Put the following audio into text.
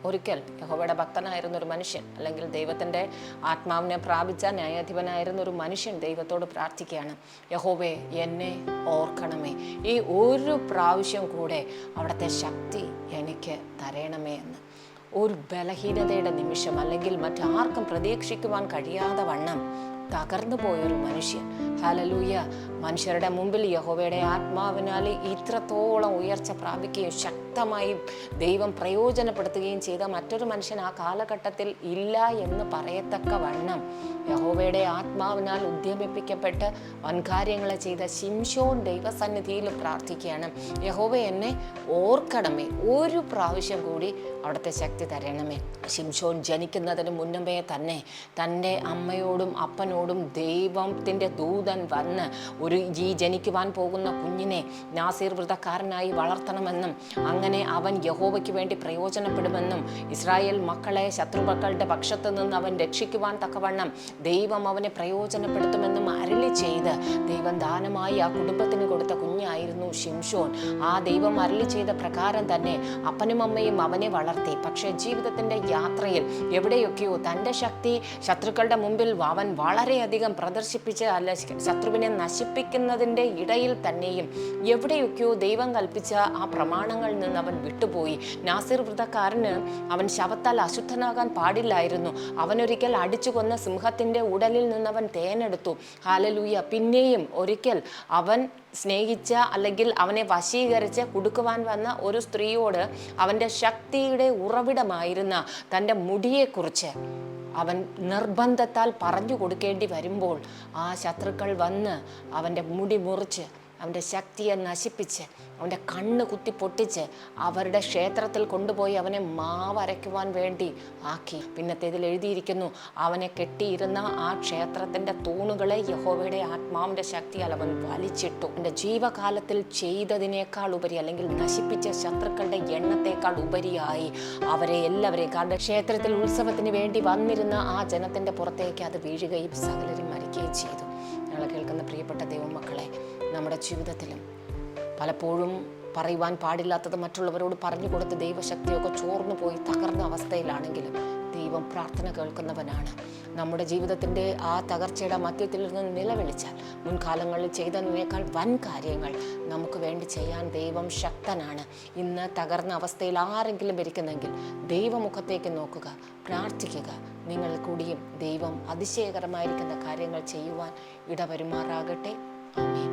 ഒരിക്കൽ യഹോവയുടെ ഭക്തനായിരുന്ന ഒരു മനുഷ്യൻ, അല്ലെങ്കിൽ ദൈവത്തിൻ്റെ ആത്മാവിനെ പ്രാപിച്ച ന്യായാധിപനായിരുന്ന ഒരു മനുഷ്യൻ ദൈവത്തോട് പ്രാർത്ഥിക്കുകയാണ്, യഹോവേ എന്നെ ഓർക്കണമേ, ഈ ഒരു പ്രാവശ്യം കൂടെ അവിടുത്തെ ശക്തി എനിക്ക് തരണമേ എന്ന്. ഒരു ബലഹീനതയുടെ നിമിഷം, അല്ലെങ്കിൽ മറ്റാർക്കും പ്രതീക്ഷിക്കുവാൻ കഴിയാതെ വണ്ണം തകർന്നു പോയൊരു മനുഷ്യൻ. ഹല്ലേലൂയ. മനുഷ്യരുടെ മുമ്പിൽ യഹോവയുടെ ആത്മാവിനാൽ ഇത്രത്തോളം ഉയർച്ച പ്രാപിക്കുകയും ശക്തമായി ദൈവം പ്രയോജനപ്പെടുത്തുകയും ചെയ്ത മറ്റൊരു മനുഷ്യൻ ആ കാലഘട്ടത്തിൽ ഇല്ല എന്ന് പറയത്തക്ക വണ്ണം യഹോവയുടെ ആത്മാവിനാൽ ഉദ്യമിപ്പിക്കപ്പെട്ട് വൻകാര്യങ്ങളെ ചെയ്ത ശിംശോൻ ദൈവസന്നിധിയിൽ പ്രാർത്ഥിക്കുകയാണ്, യഹോവ എന്നെ ഓർക്കണമേ, ഒരു പ്രാവശ്യം കൂടി അവിടുത്തെ ശക്തി തരണമേ. ശിംശോൻ ജനിക്കുന്നതിന് മുന്നമേ തന്നെ തൻ്റെ അമ്മയോടും അപ്പനോടും ദൈവത്തിൻ്റെ ദൂതൻ വന്ന് ഈ ജനിക്കുവാൻ പോകുന്ന കുഞ്ഞിനെ നാസീർ വ്രതക്കാരനായി വളർത്തണമെന്നും അങ്ങനെ അവൻ യഹോവയ്ക്ക് വേണ്ടി പ്രയോജനപ്പെടുമെന്നും ഇസ്രായേൽ മക്കളെ ശത്രുമക്കളുടെ പക്ഷത്ത് നിന്ന് അവൻ രക്ഷിക്കുവാൻ തക്കവണ്ണം ദൈവം അവനെ പ്രയോജനപ്പെടുത്തുമെന്നും അരുളി ചെയ്ത് ദൈവം ദാനമായി ആ കുടുംബത്തിന് കൊടുത്ത കുഞ്ഞായിരുന്നു ശിംശോൻ. ആ ദൈവം അരുളി ചെയ്ത പ്രകാരം തന്നെ അപ്പനും അമ്മയും അവനെ വളർത്തി. പക്ഷേ ജീവിതത്തിൻ്റെ യാത്രയിൽ എവിടെയൊക്കെയോ തൻ്റെ ശക്തി ശത്രുക്കളുടെ മുമ്പിൽ അവൻ വളരെയധികം പ്രദർശിപ്പിച്ച് ശത്രുവിനെ നശിപ്പിക്കുന്നതിൻ്റെ ഇടയിൽ തന്നെയും എവിടെയൊക്കെയോ ദൈവം കൽപ്പിച്ച ആ പ്രമാണങ്ങളിൽ നിന്ന് അവൻ വിട്ടുപോയി. നാസീർ വ്രതക്കാരന് അവൻ ശവത്താൽ അശുദ്ധനാകാൻ പാടില്ലായിരുന്നു. അവനൊരിക്കൽ അടിച്ചു കൊന്ന സിംഹത്തിൻ്റെ ഉടലിൽ നിന്നവൻ തേനെടുത്തു. ഹല്ലേലൂയ. പിന്നെയും ഒരിക്കൽ അവൻ സ്നേഹിച്ച, അല്ലെങ്കിൽ അവനെ വശീകരിച്ച് കൊടുക്കുവാൻ വന്ന ഒരു സ്ത്രീയോട് അവൻ്റെ ശക്തിയുടെ ഉറവിടമായിരുന്ന തൻ്റെ മുടിയെക്കുറിച്ച് അവൻ നിർബന്ധത്താൽ പറഞ്ഞു കൊടുക്കേണ്ടി വരുമ്പോൾ ആ ശത്രുക്കൾ വന്ന് അവൻ്റെ മുടി മുറിച്ച് അവൻ്റെ ശക്തിയെ നശിപ്പിച്ച് അവൻ്റെ കണ്ണ് കുത്തി പൊട്ടിച്ച് അവരുടെ ക്ഷേത്രത്തിൽ കൊണ്ടുപോയി അവനെ മാവരയ്ക്കുവാൻ വേണ്ടി ആക്കി. പിന്നത്തേതിൽ എഴുതിയിരിക്കുന്നു, അവനെ കെട്ടിയിരുന്ന ആ ക്ഷേത്രത്തിൻ്റെ തൂണുകളെ യഹോവയുടെ ആത്മാവിൻ്റെ ശക്തിയാൽ അവൻ വലിച്ചിട്ടു. എൻ്റെ ജീവകാലത്തിൽ ചെയ്തതിനേക്കാൾ ഉപരി, അല്ലെങ്കിൽ നശിപ്പിച്ച ശത്രുക്കളുടെ എണ്ണത്തേക്കാൾ ഉപരിയായി അവരെ എല്ലാവരെയും, കാരണം ക്ഷേത്രത്തിൽ ഉത്സവത്തിന് വേണ്ടി വന്നിരുന്ന ആ ജനത്തിൻ്റെ പുറത്തേക്ക് അത് വീഴുകയും സകലരും മരിക്കുകയും ചെയ്തു. ഞങ്ങളെ കേൾക്കുന്ന പ്രിയപ്പെട്ട ദൈവമക്കളെ, നമ്മുടെ ജീവിതത്തിലും പലപ്പോഴും പറയുവാൻ പാടില്ലാത്തത് മറ്റുള്ളവരോട് പറഞ്ഞു കൊടുത്ത് ദൈവശക്തിയൊക്കെ ചോർന്നു പോയി തകർന്ന അവസ്ഥയിലാണെങ്കിലും ദൈവം പ്രാർത്ഥന കേൾക്കുന്നവനാണ്. നമ്മുടെ ജീവിതത്തിൻ്റെ ആ തകർച്ചയുടെ മധ്യത്തിൽ നിന്ന് നിലവിളിച്ചാൽ മുൻകാലങ്ങളിൽ ചെയ്തതിനേക്കാൾ വൻ കാര്യങ്ങൾ നമുക്ക് വേണ്ടി ചെയ്യാൻ ദൈവം ശക്തനാണ്. ഇന്ന് തകർന്ന അവസ്ഥയിൽ ആരെങ്കിലും ഇരിക്കുന്നെങ്കിൽ ദൈവമുഖത്തേക്ക് നോക്കുക, പ്രാർത്ഥിക്കുക. നിങ്ങൾ കൂടിയും ദൈവം അതിശയകരമായിരിക്കുന്ന കാര്യങ്ങൾ ചെയ്യുവാൻ ഇടവരുമാറാകട്ടെ. ആമേൻ.